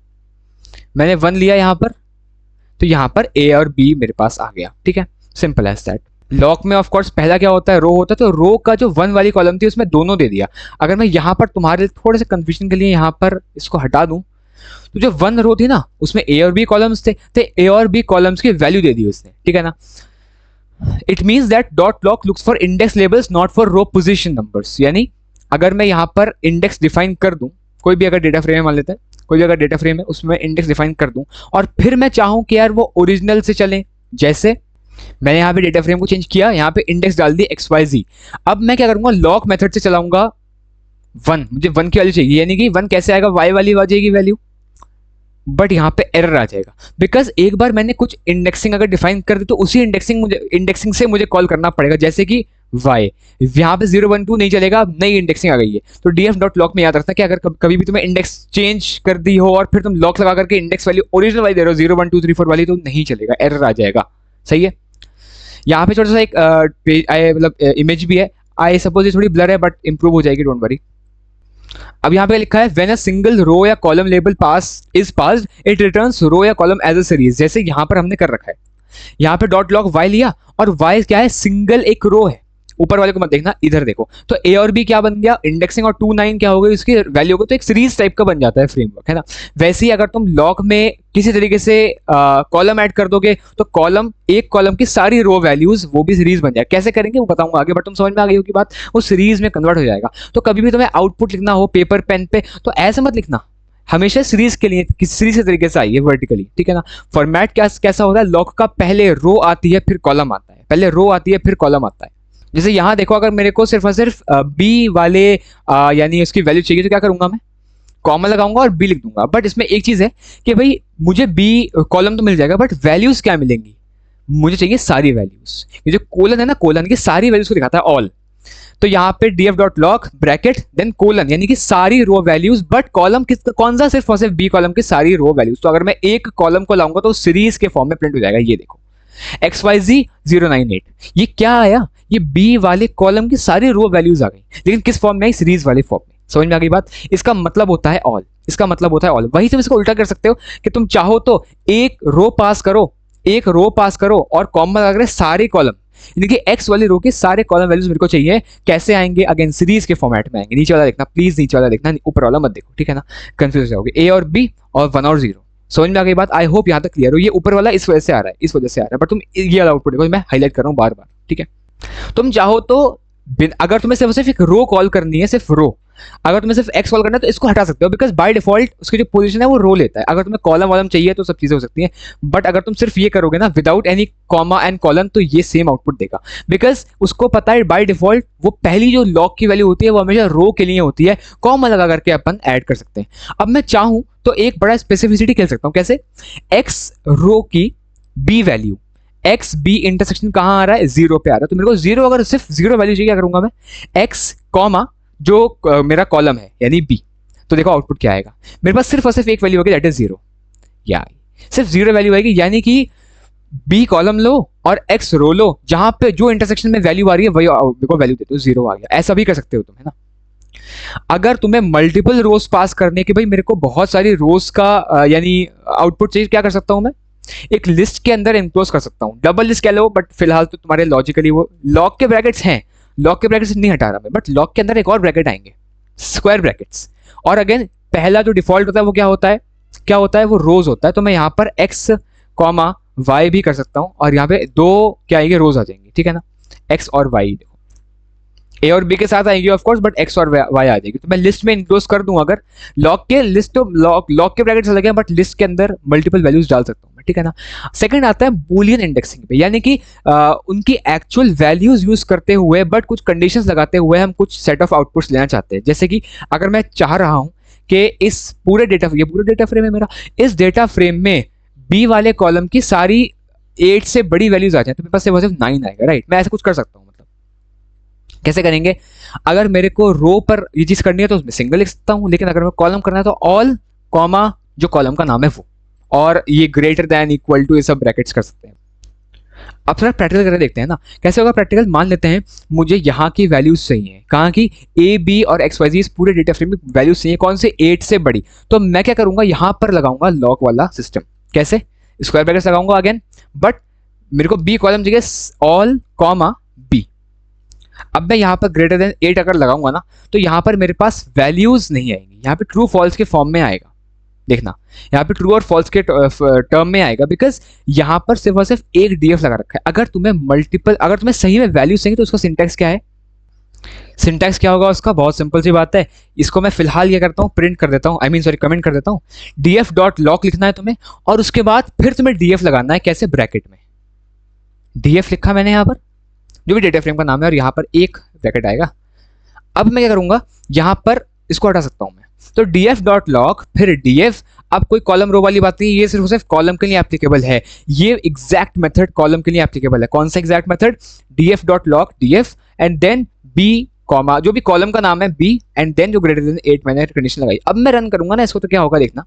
मैंने 1 लिया यहां पर, तो यहां पर a और b मेरे पास आ गया, ठीक है। Simple as that. लॉक में ऑफ कोर्स पहला क्या होता है? रो होता है, तो रो का जो 1 वाली कॉलम थी उसमें दोनों दे दिया। अगर मैं यहां पर तुम्हारे थोड़े से कंफ्यूजन के लिए यहां पर इसको हटा दूं, तो जो 1 रो थी ना उसमें ए और बी कॉलम्स थे, तो ए और बी कॉलम्स की वैल्यू दे दी उसने, ठीक है ना। It means that dot loc looks for index labels not for row position numbers. यानी अगर मैं यहाँ पर इंडेक्स डिफाइन कर दूं, कोई भी अगर डेटा फ्रेम है मान लेते हैं, कोई भी अगर डेटा फ्रेम है उसमें इंडेक्स डिफाइन कर दूं, और फिर मैं चाहूं कि यार वो ओरिजिनल से चले, जैसे मैंने यहाँ पे डेटा फ्रेम को चेंज किया, यहाँ पे इंडेक्स डाल दी XYZ। अब मैं क्या करूंगा? लॉक मेथड से चलाऊंगा 1, मुझे 1 की वैल्यू चाहिए, यानी कि 1 कैसे आएगा? y वाली आ जाएगी वैल्यू, बट यहाँ पे एरर आ जाएगा, बिकॉज एक बार मैंने कुछ इंडेक्सिंग अगर डिफाइन कर दी तो उसी इंडेक्सिंग से मुझे कॉल करना पड़ेगा। जैसे कि y, यहाँ पे 0 1 2 नहीं चलेगा, नई इंडेक्सिंग आ गई है। तो df डॉट लॉक में याद रखना कि अगर कभी भी तुम्हें इंडेक्स चेंज कर दी हो और फिर तुम लॉक लगा करके इंडेक्स वैल्यू ओरिजिनल वाली दे रहे हो 0 1 2 3 4 वाली, तो नहीं चलेगा, एरर आ जाएगा। सही है। यहाँ पे छोटा सा एक मतलब इमेज भी है, आई सपोज ये थोड़ी ब्लर है बट इंप्रूव हो जाएगी, डोंट वरी। अब यहाँ पे लिखा है व्हेन अ सिंगल रो या column label pass is passed it returns row या कॉलम एज अ सीरीज। जैसे यहाँ पर हमने कर रखा है, यहाँ पे डॉट लॉक y लिया, और y क्या है? सिंगल एक रो है, ऊपर वाले को मत देखना, इधर देखो। तो a और b क्या बन गया? इंडेक्सिंग, और 2 9 क्या हो गई उसकी वैल्यू को, तो एक सीरीज टाइप का बन जाता है फ्रेमवर्क, है ना। वैसे ही अगर तुम लॉक में किसी तरीके से कॉलम ऐड कर दोगे तो कॉलम, एक कॉलम की सारी रो वैल्यूज वो भी सीरीज बन जाए। कैसे करेंगे वो बताऊंगा आगे, बट तुम समझ में आ गई होगी बात, वो सीरीज में कन्वर्ट हो जाएगा। तो कभी भी तुम्हें आउटपुट लिखना हो पेपर पेन पे तो ऐसे मत लिखना, हमेशा सीरीज के लिए किसी सीरीज के तरीके से आइए वर्टिकली, ठीक है ना। फॉर्मेट कैसा होता है? लॉक का पहले रो आती है फिर कॉलम आता है, पहले रो आती है फिर कॉलम आता है। जैसे यहाँ देखो, अगर मेरे को सिर्फ और सिर्फ बी वाले यानी उसकी वैल्यू चाहिए तो क्या करूंगा मैं? कॉमा लगाऊंगा और बी लिख दूंगा। बट इसमें एक चीज है कि भाई मुझे बी कॉलम तो मिल जाएगा, बट वैल्यूज क्या मिलेंगी? मुझे चाहिए सारी वैल्यूज। ये जो कोलन है ना, कोलन की सारी वैल्यूज को दिखाता है, ऑल। तो यहाँ पे df dot loc bracket then colon, यानी कि सारी रो वैल्यूज, बट कॉलम किस कौन सा? सिर्फ और सिर्फ बी कॉलम की सारी रो वैल्यूज। तो अगर मैं एक कॉलम को लाऊंगा तो सीरीज के फॉर्म में प्रिंट हो जाएगा। ये देखो XYZ 098, ये क्या आया? ये बी वाले कॉलम की सारी रो वैल्यूज आ गई, लेकिन किस फॉर्म में आई? सीरीज वाले फॉर्म में। समझ में आ गई बात? इसका मतलब होता है ऑल, इसका मतलब होता है ऑल। वही तुम इसको उल्टा कर सकते हो कि तुम चाहो तो एक रो पास करो, एक रो पास करो और कॉमा लगा सारे कॉलम, यानी कि एक्स वाली रो के सारे कॉलम वैल्यूज मेरे को चाहिए। कैसे आएंगे? अगेन सीरीज के फॉर्मेट में आएंगे। नीचे वाला देखना प्लीज, नीचे वाला देखना, ऊपर वाला मत देखो, ठीक है ना, कंफ्यूज हो जाओगे। ए और बी और 1 और 0। समझ में आ गई बात? आई होप यहाँ तक क्लियर हो। ये ऊपर वाला इस वजह से आ रहा है, इस वजह से आ रहा है, बट तुम ये वाला आउटपुट देखो, मैं हाईलाइट कर रहा हूँ बार बार, ठीक है। तुम चाहो तो अगर तुम्हें सिर्फ एक रो कॉल करनी है, सिर्फ रो, अगर तुम्हें सिर्फ एक्स कॉल करना है तो इसको हटा सकते हो, बिकॉज बाय डिफॉल्ट उसकी जो पोजीशन है वो रो लेता है। अगर तुम्हें कॉलम वॉलम चाहिए तो सब चीजें हो सकती हैं, बट अगर तुम सिर्फ ये करोगे ना without any comma and colon, तो ये सेम आउटपुट देगा, बिकॉज उसको पता है बाय डिफॉल्ट वो पहली जो लॉक की वैल्यू होती है वो हमेशा रो के लिए होती है, कॉमा लगा करके अपन ऐड कर सकते हैं। अब मैं चाहूं तो एक बड़ा स्पेसिफिसिटी खेल सकता हूं। कैसे? एक्स रो की B value, X B intersection कहां आ रहा है? 0 पे आ रहा है। तो मेरे को 0, अगर सिर्फ 0 वैल्यू चाहिए, क्या करूंगा मैं? एक्स कॉमा जो मेरा कॉलम है यानी बी, तो देखो आउटपुट क्या आएगा। मेरे पास सिर्फ और सिर्फ एक वैल्यू होगी, दैट इज 0, या सिर्फ 0 वैल्यू आएगी, यानी कि बी कॉलम लो और एक्स रो लो, जहां पे जो इंटरसेक्शन में वैल्यू आ रही है वही मेरे को वैल्यू दे दो, 0 आ गया। ऐसा भी कर सकते हो तुम, है ना। अगर तुम्हें मल्टीपल रोज पास करने के, भाई मेरे को बहुत सारी रोज का यानी आउटपुट चाहिए, क्या कर सकता हूं मैं? एक लिस्ट के अंदर इनक्लोज कर सकता हूं, डबल लिस्ट कह लो, बट फिलहाल तो तुम्हारे लॉजिकली वो लॉक के ब्रैकेट्स हैं, लॉक के ब्रैकेट्स नहीं हटा रहा मैं, बट लॉक के अंदर एक और ब्रैकेट आएंगे, स्क्वायर ब्रैकेट्स, और अगेन पहला जो डिफॉल्ट होता है वो क्या होता है वो रोज होता है। तो मैं यहाँ पर एक्स कॉमा वाई भी कर सकता हूँ और यहाँ पे दो क्या आएंगे, रोज आ जाएंगी, ठीक है ना। एक्स और वाई ए और बी के साथ आएगी ऑफ कोर्स, बट एक्स और वाई आ जाएगी। तो मैं लिस्ट में इंक्लोज कर दूं अगर लॉग के लिस्ट, तो लॉग के ब्रैकेट्स अलग हैं, बट लिस्ट के अंदर मल्टीपल वैल्यूज डाल सकता हूं मैं, ठीक है ना। सेकंड आता है बूलियन इंडेक्सिंग पे, यानी कि उनकी एक्चुअल वैल्यूज यूज करते हुए बट कुछ कंडीशंस लगाते हुए हम कुछ सेट ऑफ आउटपुट्स लेना चाहते हैं। जैसे कि अगर मैं चाह रहा हूं कि इस पूरे डेटा, ये पूरा डेटा फ्रेम है मेरा, इस डेटा फ्रेम में बी वाले कॉलम की सारी 8 से बड़ी वैल्यूज आ जाए तो मेरे पास सिर्फ 9 आएगा, राइट। मैं ऐसा कुछ कर सकता हूँ। कैसे करेंगे? अगर मेरे को रो पर ये चीज करनी है तो उसमें सिंगल लिख सकता हूं, लेकिन अगर मैं कॉलम करना है तो ऑल कॉमा जो कॉलम का नाम है वो, और ये ग्रेटर देन इक्वल टू, ये सब ब्रैकेट्स कर सकते हैं। अब थोड़ा प्रैक्टिकल करके देखते हैं ना कैसे होगा प्रैक्टिकल। मान लेते हैं मुझे यहाँ की वैल्यूज चाहिए, कहाँ की, ए बी और एक्स वाई जी, इस पूरे डेटा फ्रेम में वैल्यूज चाहिए, कौन से, 8 से बड़ी। तो मैं क्या करूंगा, यहाँ पर लगाऊंगा लॉग वाला सिस्टम। कैसे? स्क्वायर ब्रैकेट्स लगाऊंगा अगेन, बट मेरे को बी कॉलम चाहिए ऑल कॉमा बी। अब मैं यहाँ पर ग्रेटर देन 8 अगर लगाऊंगा ना तो यहाँ पर मेरे पास वैल्यूज नहीं आएंगी, यहाँ पे ट्रू फॉल्स के फॉर्म में आएगा। देखना यहाँ पे ट्रू और फॉल्स के टर्म में आएगा, बिकॉज यहाँ पर सिर्फ और सिर्फ एक डीएफ लगा रखा है। अगर तुम्हें सही में वैल्यूज चाहिए तो उसका सिंटैक्स क्या है? सिंटैक्स क्या होगा उसका? बहुत सिंपल सी बात है। इसको मैं फिलहाल ये करता हूँ, प्रिंट कर देता हूँ, कमेंट कर देता हूँ। df डॉट लॉक लिखना है तुम्हें, और उसके बाद फिर तुम्हें df लगाना है। कैसे? ब्रैकेट में df लिखा मैंने यहाँ पर, जो भी डेटा फ्रेम का नाम है, और यहाँ पर एक ब्रैकेट आएगा। अब मैं क्या करूंगा, यहाँ पर इसको हटा सकता हूं मैं, तो df डॉट लॉग फिर df। अब कोई कॉलम रो वाली बात नहीं, ये सिर्फ कॉलम के लिए एप्लीकेबल है। ये एग्जैक्ट मेथड कॉलम के लिए एप्लीकेबल है। कौन सा exact method? df dot loc df and then b comma जो भी कॉलम का नाम है b एंड देन जो ग्रेटर देन 8 मैंने कंडीशन लगाई। अब मैं रन करूंगा ना इसको, तो क्या होगा देखना,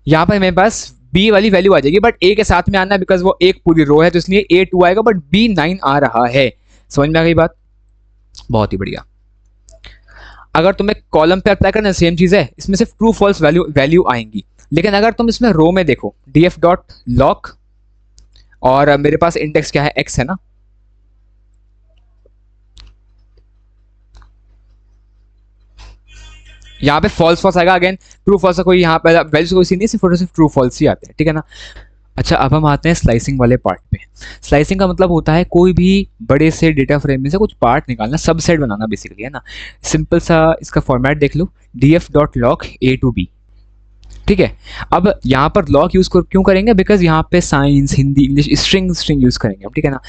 यहाँ पर मेरे पास b वाली वैल्यू आ जाएगी, बट a के साथ में आना है बिकॉज वो एक पूरी रो है, तो इसलिए a 2 आएगा, बट b 9 आ रहा है। समझ में आ गई बात? बहुत ही बढ़िया। अगर तुम्हें कॉलम पे अप्लाई करना, सेम चीज है, इसमें सिर्फ ट्रू फॉल्स वैल्यू आएंगी। लेकिन अगर तुम इसमें रो में देखो, df डॉट लॉक, और मेरे पास इंडेक्स क्या है, x है ना, यहाँ पे फॉल्स फॉल्स आएगा अगेन, ट्रू फॉल्स का कोई यहाँ पे वैल्यूज कोई सीन नहीं, सिर्फ ट्रू फॉल्स ही आते हैं, ठीक है ना। अच्छा, अब हम आते हैं स्लाइसिंग वाले पार्ट पे। स्लाइसिंग का मतलब होता है कोई भी बड़े से डेटा फ्रेम में से कुछ पार्ट निकालना, सबसेट बनाना बेसिकली, है ना। सिंपल सा इसका फॉर्मेट देख लो, df dot loc a to b, ठीक है। अब यहाँ पर लॉक यूज क्यों करेंगे? बिकॉज यहाँ पे science, Hindi, English, string use करेंगे हम, ठीक है ना।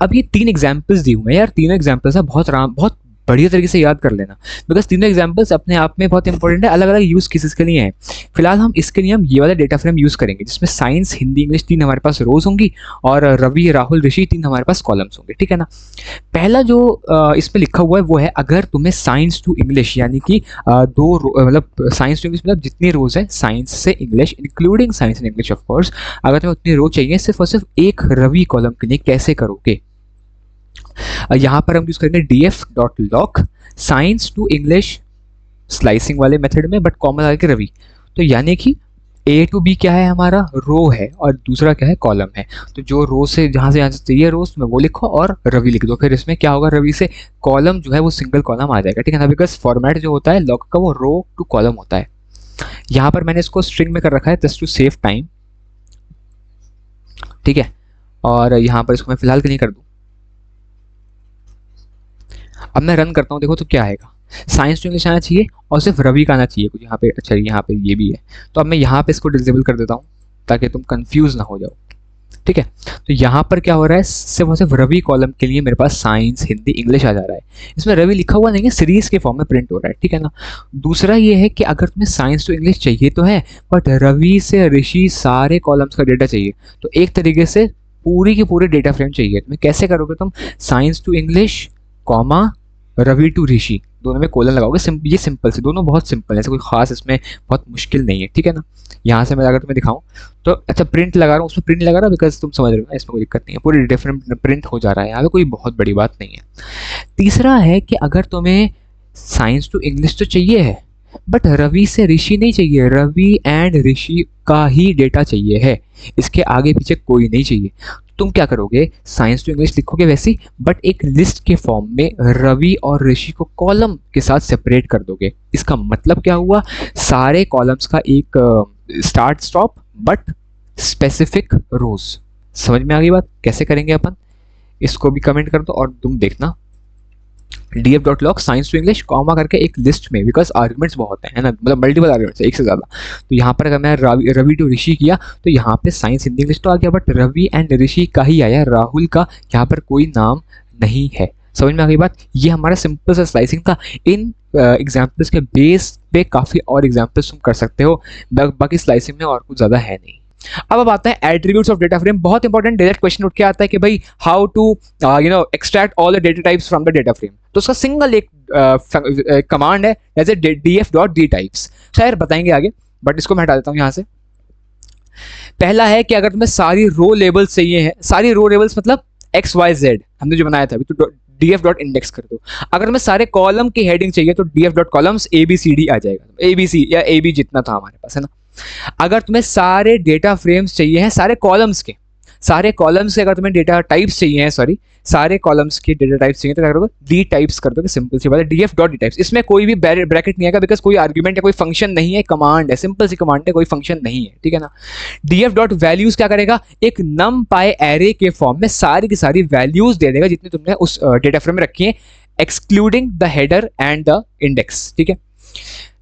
अब ये 3 एग्जाम्पल्स दी हुए हैं यार, तीनों एग्जाम्पल्स है, बहुत बढ़िया तरीके से याद कर लेना, बिकॉज तीनों एग्जाम्पल्स अपने आप में बहुत इंपॉर्टेंट है, अलग अलग यूज केसेस के लिए हैं। फिलहाल हम इसके लिए हम ये वाला डेटा फ्रेम यूज करेंगे जिसमें साइंस, हिंदी, इंग्लिश 3 हमारे पास रोज होंगी, और रवि, राहुल, ऋषि 3 हमारे पास कॉलम्स होंगे, ठीक है ना। पहला जो इस पे लिखा हुआ है वो है, अगर तुम्हें साइंस टू इंग्लिश, यानी कि मतलब साइंस टू इंग्लिश मतलब जितनी रोज है साइंस से English, including science and English of course, अगर तुम्हें उतनी रो चाहिए सिर्फ और सिर्फ एक रवि कॉलम के लिए, कैसे करोगे? यहाँ पर हम यूज करेंगे df डॉट लॉक साइंस टू इंग्लिश स्लाइसिंग वाले मेथड में, बट कॉमन लगा के रवि। तो यानी कि a टू b क्या है, हमारा रो है, और दूसरा क्या है, कॉलम है। तो जो रो से जहां से चाहिए रोज में वो लिखो और रवि लिख दो। फिर इसमें क्या होगा, रवि से कॉलम जो है वो सिंगल कॉलम आ जाएगा, ठीक है ना, बिकॉज फॉर्मेट जो होता है लॉक का वो रो टू कॉलम होता है। यहाँ पर मैंने इसको स्ट्रिंग में कर रखा है जस्ट टू सेव टाइम, ठीक है। और यहाँ पर इसको मैं फिलहाल के लिए कर दूं। अब मैं रन करता हूँ, देखो तो क्या आएगा, साइंस टू इंग्लिश आना चाहिए और सिर्फ रवि का आना चाहिए कुछ यहाँ पे। अच्छा, यहाँ पे ये भी है, तो अब मैं यहाँ पे इसको डिसेबल कर देता हूँ ताकि तुम कंफ्यूज ना हो जाओ, ठीक है। तो यहाँ पर क्या हो रहा है, सिर्फ और सिर्फ रवि कॉलम के लिए मेरे पास साइंस, हिंदी, इंग्लिश आ जा रहा है। इसमें रवि लिखा हुआ नहीं है, सीरीज के फॉर्म में प्रिंट हो रहा है, ठीक है ना। दूसरा ये है कि अगर तुम्हें साइंस टू इंग्लिश चाहिए तो है, बट रवि से ऋषि सारे कॉलम्स का डेटा चाहिए, तो एक तरीके से पूरी की पूरी डेटा फ्रेम चाहिए तुम्हें। कैसे करोगे तुम, science to English comma Ravi to Rishi, दोनों में कोलन लगाओगे। ये सिंपल से, दोनों बहुत सिंपल है, ऐसे कोई खास इसमें बहुत मुश्किल नहीं है, ठीक है ना। यहाँ से मैं अगर तुम्हें दिखाऊं तो, अच्छा प्रिंट लगा रहा हूँ, उसमें प्रिंट लगा रहा है बिकॉज तुम समझ रहे हो ना, इसमें कोई दिक्कत नहीं है, पूरी डिफरेंट प्रिंट हो जा रहा है, यहाँ पे कोई बहुत बड़ी बात नहीं है। तीसरा है कि अगर तुम्हें साइंस टू इंग्लिश तो चाहिए है, बट रवि से ऋषि नहीं चाहिए, रवि एंड ऋषि का ही डेटा चाहिए है, इसके आगे पीछे कोई नहीं चाहिए। तुम क्या करोगे, साइंस टू इंग्लिश लिखोगे वैसी, बट एक लिस्ट के फॉर्म में रवि और ऋषि को कॉलम के साथ सेपरेट कर दोगे। इसका मतलब क्या हुआ, सारे कॉलम्स का एक स्टार्ट स्टॉप बट स्पेसिफिक रोज। समझ में आ गई बात, कैसे करेंगे अपन, इसको भी कमेंट कर दो और तुम देखना। df.log science to English comma करके एक लिस्ट में, बिकॉज आर्गुमेंट्स बहुत हैं, है ना, मतलब मल्टीपल आर्गुमेंट्स है, एक से ज़्यादा। तो यहाँ पर अगर मैं रवि टू ऋषि किया तो यहाँ पे साइंस हिंदी इंग्लिश तो आ गया, बट रवि एंड ऋषि का ही आया, राहुल का यहाँ पर कोई नाम नहीं है। समझ में आ गई बात, ये हमारा सिंपल सा स्लाइसिंग था। इन एग्जाम्पल्स के बेस पे काफ़ी और एग्जाम्पल्स तुम कर सकते हो, बाकी स्लाइसिंग में और कुछ ज़्यादा है नहीं। अब आते हैं एट्रीब्यूट्स ऑफ डेटा फ्रेम। बहुत इंपॉर्टेंट डायरेक्ट क्वेश्चन उठ के आता है कि भाई how to extract all the data types from the data frame. तो उसका सिंगल एक कमांड है, जैसे df.dtypes, खैर बताएंगे आगे, बट इसको मैं हटा देता हूँ यहाँ से। पहला है कि अगर तुम्हें सारी रो लेबल्स चाहिए हैं, सारी रो लेबल्स मतलब XYZ हमने जो बनाया था अभी, तो df.index कर दो। अगर हमें सारे कॉलम की हेडिंग चाहिए तो df.columns ABCD आ जाएगा, ABC या AB जितना था हमारे पास, है ना। अगर तुम्हें सारे डेटा फ्रेम्स चाहिए हैं, सारे कॉलम्स के अगर तुम्हें डेटा टाइप्स चाहिए हैं, सॉरी सारे कॉलम्स के डेटा टाइप्स चाहिए, तो क्या करोगे, डी टाइप्स कर दोगे। सिंपल सी बात है, df.dtypes। इसमें कोई भी ब्रैकेट नहीं आएगा, बिकॉज कोई आर्ग्यूमेंट या कोई फंक्शन नहीं है, कमांड है, सिंपल सी कमांड है, कोई फंक्शन नहीं है, ठीक है ना। df.values क्या करेगा, एक numpy एरे के फॉर्म में सारी की सारी वैल्यूज दे देगा जितनी तुमने उस डेटा फ्रेम में रखी है, excluding the header and the index, ठीक है।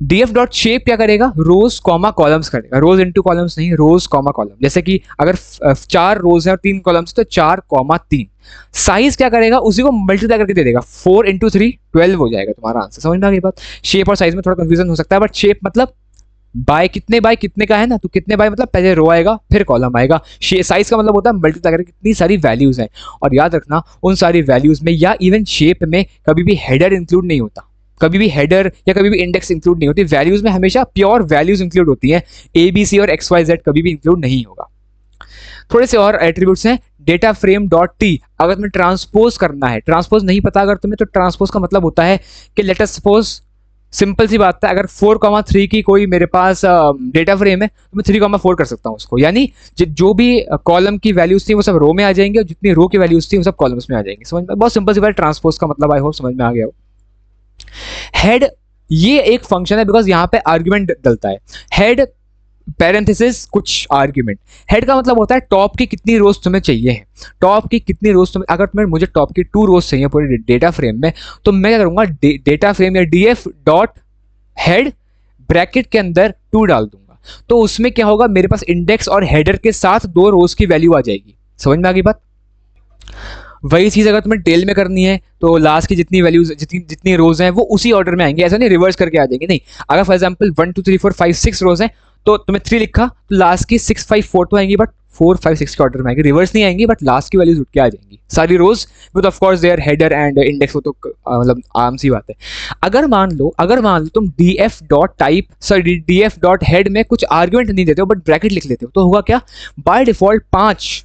df.shape क्या करेगा, रोज कॉमा कॉलम्स करेगा, रोज इनटू कॉलम्स नहीं, रोज कॉमा कॉलम। जैसे कि अगर 4 रोज है और 3 कॉलम्स तो 4,3। साइज क्या करेगा, उसी को मल्टीप्लाई करके दे देगा, 4 × 3 12 हो जाएगा तुम्हारा आंसर। समझ में आ गई बात। शेप और साइज में थोड़ा कंफ्यूजन हो सकता है, बट शेप मतलब बाय कितने का है ना, तो कितने बाय मतलब पहले रो आएगा फिर कॉलम आएगा। साइज का मतलब होता है मल्टीप्लाई करके कितनी सारी वैल्यूज हैं। और याद रखना, उन सारी वैल्यूज में या इवन शेप में कभी भी हेडर इंक्लूड नहीं होता, कभी भी हेडर या कभी भी इंडेक्स इंक्लूड नहीं होती। वैल्यूज में हमेशा प्योर वैल्यूज इंक्लूड होती हैं, ABC और XYZ कभी भी इंक्लूड नहीं होगा। थोड़े से और एट्रीब्यूट्स हैं, डेटा फ्रेम डॉट टी। अगर तुम्हें ट्रांसपोज करना है, ट्रांसपोज नहीं पता अगर तुम्हें, तो ट्रांसपोज का मतलब होता है कि लेट अस सपोज, सिंपल सी बात है, अगर 4,3 की कोई मेरे पास डेटा फ्रेम है तो मैं 3,4 कर सकता हूँ उसको, यानी जो भी कॉलम की वैल्यूज थी वो सब रो में आ जाएंगे और जितनी रो की वैल्यूज थी वो सब कॉलम्स में आ जाएंगी। समझ में, बहुत सिंपल सी बात, ट्रांसपोज का मतलब आई होप समझ में आ गया हो। हेड ये एक फंक्शन है, बिकॉज यहाँ पे आर्ग्यूमेंट डलता है। हेड पैरेंथेसिस कुछ आर्ग्यूमेंट। हेड का मतलब होता है टॉप की कितनी रोज तुम्हें चाहिए है, टॉप की कितनी रोज तुम्हें, अगर तुम्हें मुझे टॉप की 2 रोज चाहिए पूरे डेटा फ्रेम में, तो मैं क्या करूंगा, डेटा फ्रेम या df.head ब्रैकेट के अंदर 2 डाल दूंगा। तो उसमें क्या होगा, मेरे पास इंडेक्स और हेडर के साथ 2 रोज की वैल्यू आ जाएगी। समझ में आ गई बात। वही चीज अगर तुम्हें टेल में करनी है तो लास्ट की जितनी वैल्यूज, जितनी रोज हैं वो उसी ऑर्डर में आएंगे, ऐसा नहीं रिवर्स करके आ जाएंगे, नहीं। अगर फॉर एग्जांपल 1 2 3 4 5 6 रोज हैं तो तुम्हें 3 लिखा तो लास्ट की 6 5 4 तो आएंगी, बट 4 5 6 के ऑर्डर में आएंगी, रिवर्स नहीं आएंगी, बट लास्ट की वैल्यूज उठ के आ जाएंगी सारी rows with of course their header and index. वो तो मतलब आम सी बात है। अगर मान लो तुम df.head में कुछ आर्ग्यूमेंट नहीं देते हो बट ब्रैकेट लिख लेते हो, तो होगा क्या, बाय डिफॉल्ट 5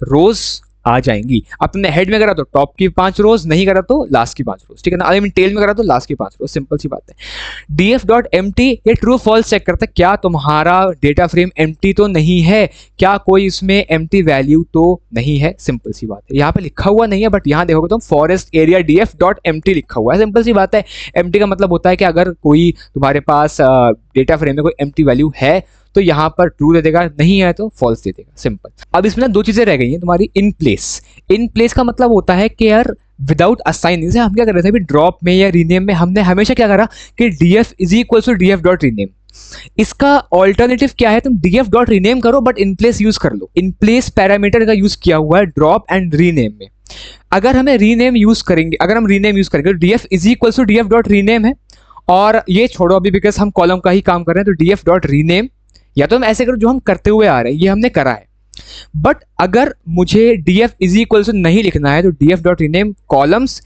रोज आ जाएंगी। अब तुमने हेड में करा तो टॉप की 5 रोज, नहीं करा तो लास्ट की 5 रोज, ठीक है ना। आई मीन टेल में करा तो लास्ट की 5 रोज, सिंपल सी बात है। df.empty ये ट्रू फॉल्स चेक करता है, क्या तुम्हारा डेटा फ्रेम एम्प्टी तो नहीं है, क्या कोई इसमें एम्प्टी वैल्यू तो नहीं है, सिंपल सी बात है। यहाँ पे लिखा हुआ नहीं है, बट यहाँ देखोगे तुम फॉरेस्ट एरिया df.empty लिखा हुआ है, सिंपल सी बात है। एम्प्टी का मतलब होता है कि अगर कोई तुम्हारे पास डेटा फ्रेम में कोई एम्प्टी वैल्यू है तो यहाँ पर ट्रू दे देगा, नहीं है तो फॉल्स दे देगा, सिंपल। अब इसमें ना 2 चीजें रह गई हैं तुम्हारी। इन प्लेस का मतलब होता है कि यार विदाउट असाइन, जैसे हम क्या कर रहे थे अभी ड्रॉप में या रीनेम में, हमने हमेशा क्या करा कि df = df.rename। इसका ऑल्टरनेटिव क्या है, तुम df.rename करो बट इन प्लेस यूज कर लो। इन प्लेस पैरामीटर का यूज किया हुआ है ड्रॉप एंड रीनेम में। अगर हम रीनेम यूज करेंगे तो df = df.rename है, और ये छोड़ो अभी बिकॉज हम कॉलम का ही काम कर रहे हैं, तो df.rename, या तो हम ऐसे करो जो हम करते हुए आ रहे हैं, ये हमने करा है। बट अगर मुझे df = नहीं लिखना है तो df.rename कॉलम्स,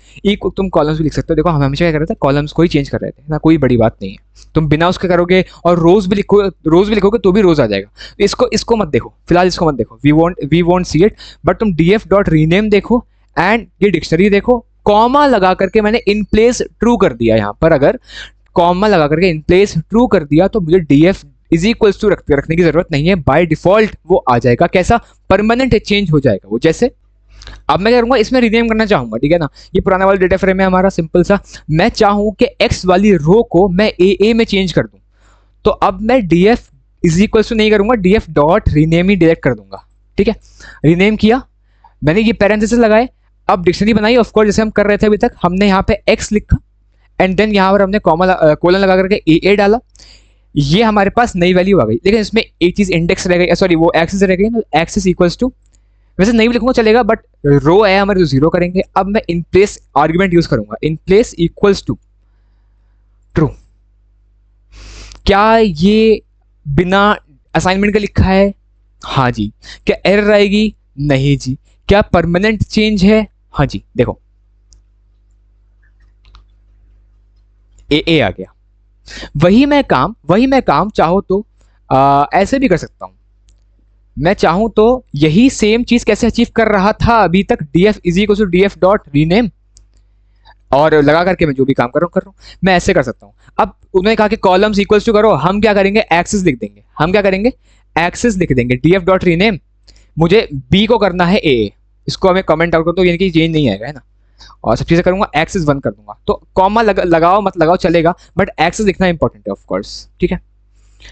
तुम कॉलम्स भी लिख सकते हो। देखो हम हमेशा क्या कर रहे थे, कॉलम्स को ही चेंज कर रहे थे ना, कोई बड़ी बात नहीं है। तुम बिना उसके करोगे और रोज भी लिखोगे तो भी रोज आ जाएगा। इसको मत देखो फिलहाल, इसको मत देखो, we won't see it. But तुम df.rename देखो एंड ये डिक्शनरी देखो, कॉमा लगा करके मैंने इन प्लेस ट्रू कर दिया। यहाँ पर अगर कॉमा लगा करके इन प्लेस ट्रू कर दिया तो मुझे df = रखने की जरूरत नहीं है, बाय डिफॉल्ट वो आ जाएगा। कैसा, परमानेंट चेंज हो जाएगा वो। जैसे अब मैं क्या करूंगा, इसमें रिनेम करना चाहूंगा, ठीक है ना, ये पुराना वाला डेटा फ्रेम है हमारा सिंपल सा, मैं चाहूं कि एक्स वाली रो को मैं ए में चेंज कर दूं, तो अब मैं df इज इक्वल टू नहीं करूंगा, df डॉट रीनेम ही डायरेक्ट कर दूंगा, ठीक है। रीनेम किया मैंने, ये पैरेंथेसिस लगाए, अब डिक्शनरी बनाई ऑफ कोर्स जैसे हम कर रहे थे अभी तक, हमने यहाँ पे x लिखा एंड देन यहाँ पर हमने कोलन लगा करके ए डाला, ये हमारे पास नई वैल्यू आ गई। लेकिन इसमें एक चीज इंडेक्स रह गई, सॉरी वो एक्सिस रह गई ना, एक्सिस इक्वल्स टू, वैसे नहीं भी लिखूंगा चलेगा बट रो है हमारे, तो जीरो करेंगे। अब मैं इन प्लेस आर्ग्यूमेंट यूज करूंगा, in place equals to true. क्या ये बिना असाइनमेंट का लिखा है? हाँ जी। क्या एरर आएगी? नहीं जी। क्या परमानेंट चेंज है? हाँ जी। देखो ए आ गया। वही मैं काम चाहो तो ऐसे भी कर सकता हूं। मैं चाहूं तो यही सेम चीज कैसे अचीव कर रहा था अभी तक, df is equal to df dot rename, और लगा करके मैं जो भी काम कर रहा हूं मैं ऐसे कर सकता हूं। अब उन्होंने कहा कि कॉलम्स इक्वल्स टू करो, हम क्या करेंगे, एक्सेस लिख देंगे। हम क्या करेंगे, एक्सेस लिख देंगे, df डॉट रीनेम, मुझे b को करना है a, इसको हमें कमेंट आउट कर दो, यानी कि चेंज नहीं आएगा, है ना। और सब चीजें करूंगा, एक्सेस 1 कर दूंगा, तो कॉमा लगाओ मत लगाओ चलेगा, बट एक्सेस लिखना इंपॉर्टेंट है ऑफ कोर्स, ठीक है।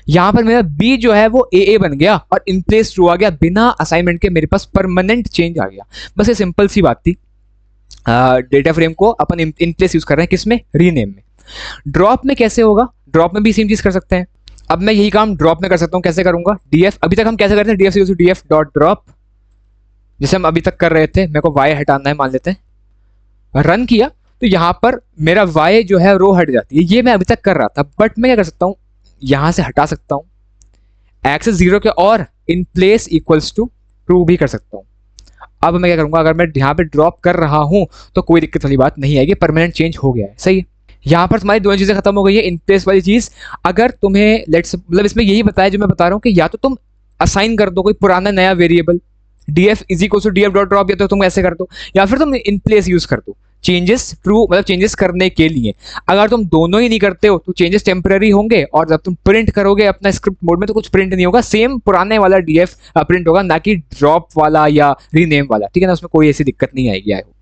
यहां पर मेरा b जो है वो ए बन गया और इन प्लेस ट्रू आ गया, बिना असाइनमेंट के मेरे पास परमानेंट चेंज आ गया। बस ये सिंपल सी बात थी। डेटा फ्रेम को अपन इन प्लेस यूज कर रहे हैं, किसमें, रीनेम में। ड्रॉप में कैसे होगा, ड्रॉप में भी सेम चीज कर सकते हैं। अब मैं यही काम ड्रॉप में कर सकता हूं, कैसे करूंगा, df, अभी तक हम कैसे करते हैं, df डॉट ड्रॉप, जैसे हम अभी तक कर रहे थे। मेरे को y हटाना है, मान लेते हैं, रन किया तो यहां पर मेरा y जो है रो हट जाती है, ये मैं अभी तक कर रहा था, बट मैं क्या कर सकता हूं, यहां से हटा सकता हूं एक्सेस 0 के, और in place equals to true भी कर सकता हूं। अब मैं क्या करूंगा, अगर मैं यहाँ पे ड्रॉप कर रहा हूं तो कोई दिक्कत वाली बात नहीं आएगी, परमानेंट चेंज हो गया है, सही है। यहाँ पर तुम्हारी दोनों चीजें खत्म हो गई है, इन प्लेस वाली चीज। अगर तुम्हें लेट्स मतलब इसमें यही बताया जो मैं बता रहा हूँ कि या तो तुम असाइन कर दो कोई पुराना नया variable, df is equal to df dot drop, या तो तुम ऐसे कर दो, या फिर तुम इन प्लेस यूज कर दो चेंजेस ट्रू, मतलब चेंजेस करने के लिए। अगर तुम दोनों ही नहीं करते हो तो चेंजेस टेम्पररी होंगे, और जब तुम प्रिंट करोगे अपना स्क्रिप्ट मोड में तो कुछ प्रिंट नहीं होगा, सेम पुराने वाला df प्रिंट होगा, ना कि ड्रॉप वाला या रीनेम वाला, ठीक है ना, उसमें कोई ऐसी दिक्कत नहीं आएगी। I hope.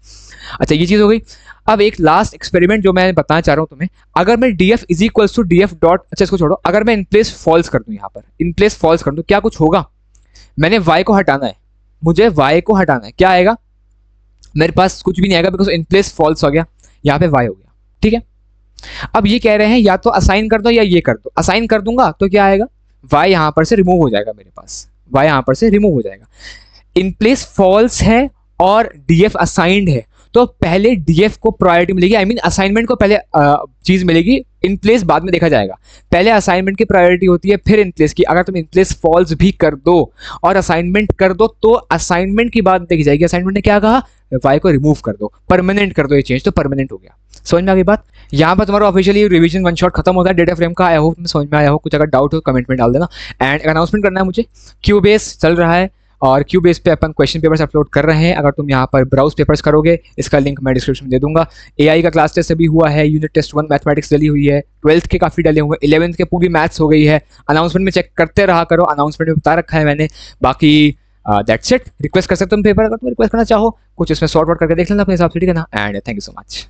अच्छा, ये चीज हो गई। अब एक लास्ट एक्सपेरिमेंट जो मैं बताना चाह रहा हूँ तुम्हें, अगर मैं df is equal to df dot, अच्छा इसको छोड़ो, अगर मैं इन प्लेस फॉल्स कर दूं, यहाँ पर इन प्लेस फॉल्स कर दूं, क्या कुछ होगा, मैंने y को हटाना है, मुझे y को हटाना है, क्या आएगा, मेरे पास कुछ भी नहीं आएगा, बिकॉज इन प्लेस फॉल्स हो गया, यहाँ पे y हो गया, ठीक है। अब ये कह रहे हैं या तो असाइन कर दो या ये कर दो, असाइन कर दूंगा तो क्या आएगा, y यहाँ पर से रिमूव हो जाएगा, मेरे पास y यहाँ पर से रिमूव हो जाएगा। इन प्लेस फॉल्स है और df असाइंड है, तो पहले df को प्रायोरिटी मिलेगी, आई मीन असाइनमेंट को पहले चीज मिलेगी, इन प्लेस बाद में देखा जाएगा। पहले असाइनमेंट की प्रायोरिटी होती है, फिर इन प्लेस की। अगर तुम इन प्लेस फॉल्स भी कर दो और असाइनमेंट कर दो तो असाइनमेंट की बात देखी जाएगी। असाइनमेंट ने क्या कहा, y को रिमूव कर दो, परमानेंट कर दो, ये चेंज तो परमानेंट हो गया। समझ में आ गई बात। यहाँ पर तुम्हारा ऑफिशियली रिवीजन 1 शॉट खत्म होता है डेटा फ्रेम का। आई होप समझ में आया हो, कुछ अगर डाउट हो कमेंट में डाल देना। एंड अनाउंसमेंट करना है मुझे, क्यूबेस चल रहा है और क्यूबेस पे अपन क्वेश्चन पेपर्स अपलोड कर रहे हैं। अगर तुम यहाँ पर ब्राउज पेपर्स करोगे, इसका लिंक मैं डिस्क्रिप्शन में दे दूंगा। AI का क्लास टेस्ट अभी हुआ है, यूनिट टेस्ट 1 मैथमेटिक्स डली हुई है, 12th के काफी डले हुए, 11th के पूरी मैथ्स हो गई है। अनाउंसमेंट में चेक करते रहा करो, अनाउंसमेंट में बता रखा है मैंने। बाकी दैट्स इट। रिक्वेस्ट कर सकते हो तुम पेपर, अगर तुम रिक्वेस्ट करना चाहो कुछ इसमें सॉर्ट आउट करके देख लेना अपने हिसाब से, ठीक है ना। And thank you so much.